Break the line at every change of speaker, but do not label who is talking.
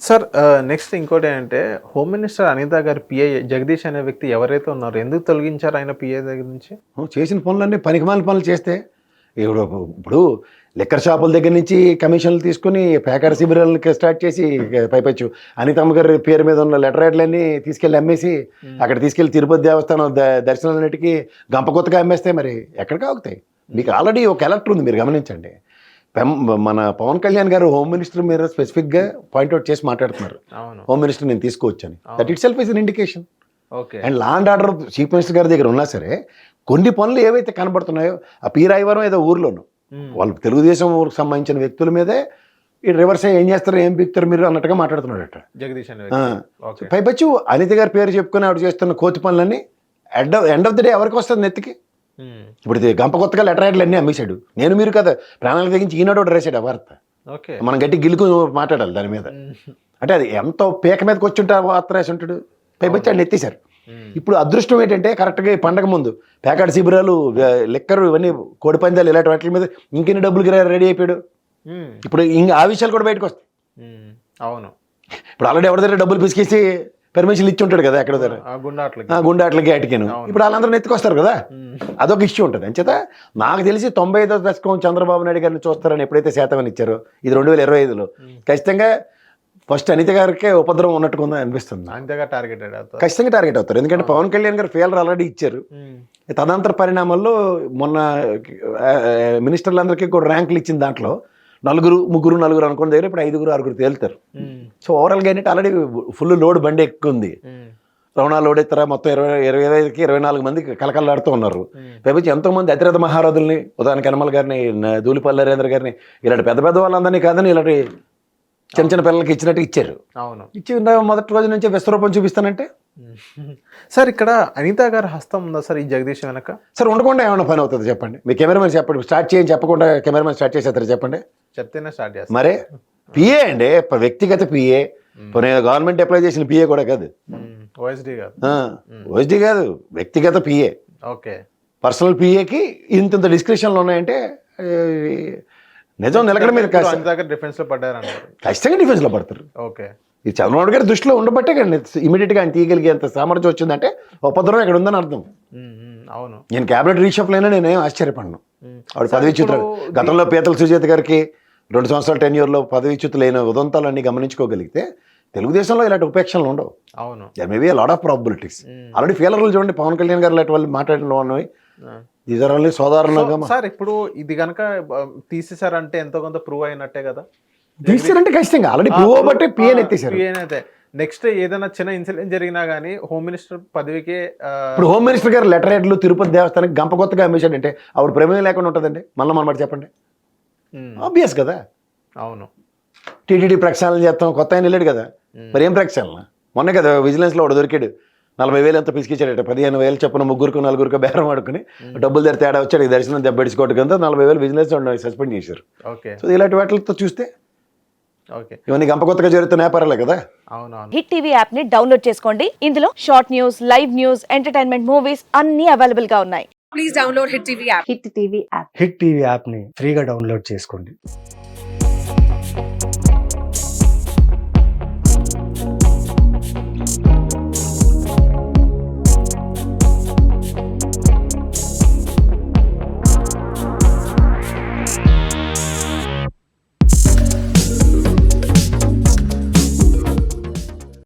Sir next ఇంకోటి ఏంటంటే home minister Anitha గారి పిఏ జగదీష్ అనే వ్యక్తి ఎవరైతే ఉన్నారో ఎందుకు తొలగించారు ఆయన పిఏ దగ్గర నుంచి?
చేసిన పనులన్నీ పనికిమాలిన పనులు చేస్తే ఇప్పుడు లిక్కర్ షాపుల దగ్గర నుంచి కమిషన్లు తీసుకుని పేకాట శిబిరాలకి స్టార్ట్ చేసి పైపచ్చు అనితమ్మ గారి పేరు మీద ఉన్న లెటర్ హెడ్లన్నీ తీసుకెళ్ళి అమ్మేసి అక్కడ తీసుకెళ్ళి తిరుపతి దేవస్థానం దర్శనాలన్నిటికీ గంప కొత్తగా అమ్మేస్తే మరి ఎక్కడికి ఆగుతాయి? మీకు ఆల్రెడీ ఒక ఎలక్టర్ ఉంది, మీరు గమనించండి. మన పవన్ కళ్యాణ్ గారు హోమ్ మినిస్టర్ మీద స్పెసిఫిక్గా పాయింట్అవుట్ చేసి మాట్లాడుతున్నారు, హోమ్ మినిస్టర్ నేను తీసుకోవచ్చని. That it self is an indication. And law and order chief minister గారి దగ్గర ఉన్నా సరే కొన్ని పనులు ఏవైతే కనబడుతున్నాయో, ఆ పీరాయివరం ఏదో ఊర్లోను వాళ్ళు తెలుగుదేశం ఊరికి సంబంధించిన వ్యక్తుల మీదే ఈ రివర్స్ ఏం చేస్తారు, ఏం పీక్తారు మీరు అన్నట్టుగా మాట్లాడుతున్నాడట
జగదీష్.
పైపచ్చు అనిత గారి పేరు చెప్పుకుని ఆవిడ చేస్తున్న కోతి పనులన్నీ ఎండ్ ఆఫ్ ది డే ఎవరికి వస్తుంది నెత్తికి? ఇప్పుడు ఇది గంప కొత్తగా లెటర్ హెడ్లు అన్నీ అమ్మేశాడు. నేను మీరు కదా ప్రాణాలకు తెగించి ఈనాడు ఒకటి రాశాడు ఆ వార్త. మనం గట్టి గిలుకు మాట్లాడాలి దాని మీద. అంటే అది ఎంతో పేక మీదకి వచ్చి ఉంటా వార్త రాసి ఉంటాడు, పైపచ్చి ఆయన ఎత్తేశారు. ఇప్పుడు అదృష్టం ఏంటంటే కరెక్ట్గా ఈ పండగ ముందు పేకాట శిబిరాలు, లిక్కరు, ఇవన్నీ కోడి పందాలు ఇలాంటి వాటి మీద ఇంకెన్ని డబ్బులు రెడీ అయిపోయాడు. ఇప్పుడు ఇంకా ఆ విషయాలు కూడా బయటకు వస్తాయి.
అవును,
ఇప్పుడు ఆల్రెడీ ఎవరి దగ్గర డబ్బులు పిసికేసి పర్మిషన్ ఇచ్చి ఉంటాడు కదా ఎక్కడ దగ్గర గుండాట్లకి అటుకేను. ఇప్పుడు వాళ్ళందరూ ఎత్తుకొస్తారు కదా, అదొక ఇష్యూ ఉంటుంది. అంచేత నాకు తెలిసి 95వ దశకం చంద్రబాబు నాయుడు గారిని చూస్తారని ఎప్పుడైతే శాతం ఇచ్చారో, ఇది 2025లో ఖచ్చితంగా ఫస్ట్ అనిత గారికే ఉపద్రవం ఉన్నట్టుకుందని అనిపిస్తుంది. ఖచ్చితంగా టార్గెట్ అవుతారు. ఎందుకంటే పవన్ కళ్యాణ్ గారు ఫెయిలర్ ఆల్రెడీ ఇచ్చారు. తదనంతర పరిణామాల్లో మొన్న మినిస్టర్లందరికీ కూడా ర్యాంకులు ఇచ్చిన దాంట్లో ముగ్గురు నలుగురు అనుకున్న దగ్గర ఇప్పుడు 5, 6 తేలుతారు. సో ఓవరాల్గా ఏంటంటే ఆల్రెడీ ఫుల్ లోడ్ బండి ఎక్కువ ఉంది. రవణా లోడ్ ఎత్తరా మొత్తం 25కి 24 మంది కలకల్లాడుతూ ఉన్నారు. పైపచ్చి ఎంతోమంది అతిరథ మహారాజుల్ని, ఉదాహరణకి యనమల గారిని, ధూళిపల్లి నరేంద్ర గారిని, ఇలాంటి పెద్ద పెద్ద వాళ్ళందరినీ కాదని ఇలాంటి చిన్న చిన్న పిల్లలకి ఇచ్చినట్టు ఇచ్చారు. ఇచ్చి మొదటి రోజు నుంచి విశ్వరూపం చూపిస్తానంటే
సార్ ఇక్కడ అనిత గారి హస్తం ఉందా సార్ ఈ జగదీష్ వెనక?
సార్ ఉండకుండా ఏమైనా పని అవుతుంది చెప్పండి? మీ కెమెరామెన్ చెప్పండి, స్టార్ట్ చేయని చెప్పకుండా కెమెరామెన్ స్టార్ట్ చేసేస్తారు చెప్పండి?
చెప్తేనే స్టార్ట్ చేస్తారు.
మరే పిఏ అండి, వ్యక్తిగత పిఏ. గవర్నమెంట్ అప్లై చేసిన పిఏ కూడా కాదు, ఓఎస్డీ కాదు, వ్యక్తిగత పిఏ.
ఓకే,
పర్సనల్ పిఏకి ఇంత డిస్క్రిప్షన్లు ఉన్నాయంటే నిజం నిలకడ మీరు
డిఫెన్స్ లో పడ్డారు,
ఖచ్చితంగా డిఫెన్స్ లో పడతారు.
ఓకే,
ఈ చంద్రబాబు గారి దృష్టిలో ఉండబట్టే కానీ ఇమీడియట్గా ఆయన తీయగలిగే అంత సామర్థ్యం వచ్చిందంటే ఉపద్రవం ఇక్కడ ఉందని అర్థం.
అవును,
నేను క్యాబినెట్ రీషఫ్ల్ అయినా నేనేం ఆశ్చర్యపడను. ఆవిడ పదవిచ్యుతులు గతంలో పీతల సుజాత గారికి 2 సంవత్సరాల టెన్యూర్లో పదవిచ్యుతులైన ఉదంతాలన్నీ గమనించుకోగలిగితే తెలుగుదేశంలో ఇలాంటి ఉపేక్షలు ఉండవు.
అవును,
there may be lot of probabilities. Already ఫెయిలర్లు చూడండి, పవన్ కళ్యాణ్ గారు లాంటి వాళ్ళు మాట్లాడిన ఉన్నవి ఇతరులని సోదరులుగా.
సార్ ఇప్పుడు ఇది కనుక తీసేసారంటే ఎంతో కొంత ప్రూవ్ అయినట్టే కదా?
తీసారంటే ఖచ్చితంగా ఆల్రెడీ ప్రూవ్ అవ్వబట్టే పిఎన్ ఎత్తేసారు.
నెక్స్ట్ ఏదైనా చిన్న ఇన్సిడెంట్ జరిగినా కానీ హోమ్ మినిస్టర్ పదవికి
ఇప్పుడు హోమ్ మినిస్టర్ గారు లెటర్ హెడ్లు తిరుపతి దేవస్థానానికి గంప కొత్తగా అమ్మేశాడంటే ఆవిడ ప్రమేయం లేకుండా ఉంటుందండి? మళ్ళీ మనమాట చెప్పండి, ఆబ్వియస్ కదా.
అవును,
టీటీడీ ప్రక్షాళన చేస్తాం, కొత్త ఆయన వెళ్ళాడు కదా, మరి ఏం ప్రక్షాళన? మొన్నే కదా విజిలెన్స్లో వాడు దొరికాడు, 40,000 ఎంత పిసికిచ్చాడట, 15,000 చొప్పున 3-4 బేరం ఆడుకుని డబ్బులు దగ్గర తేడా వచ్చాడు, ఈ దర్శనం దెబ్బడిచుకోవడం కింద 40,000 విజిలెన్స్ సస్పెండ్ చేశారు.
ఓకే,
సో ఇలాంటి వాటితో చూస్తే ఇవన్నీ గంప కొత్తగా జరుగుతున్న వ్యాపారాలే కదా.
అవునవును. హిట్ టీవీ యాప్ ని డౌన్లోడ్ చేసుకోండి. ఇందులో short news, live news, entertainment movies అన్ని అవైలబుల్ గా ఉన్నాయి. Please download hit TV app.
Hit TV app ని ఫ్రీగా డౌన్లోడ్ చేసుకోండి.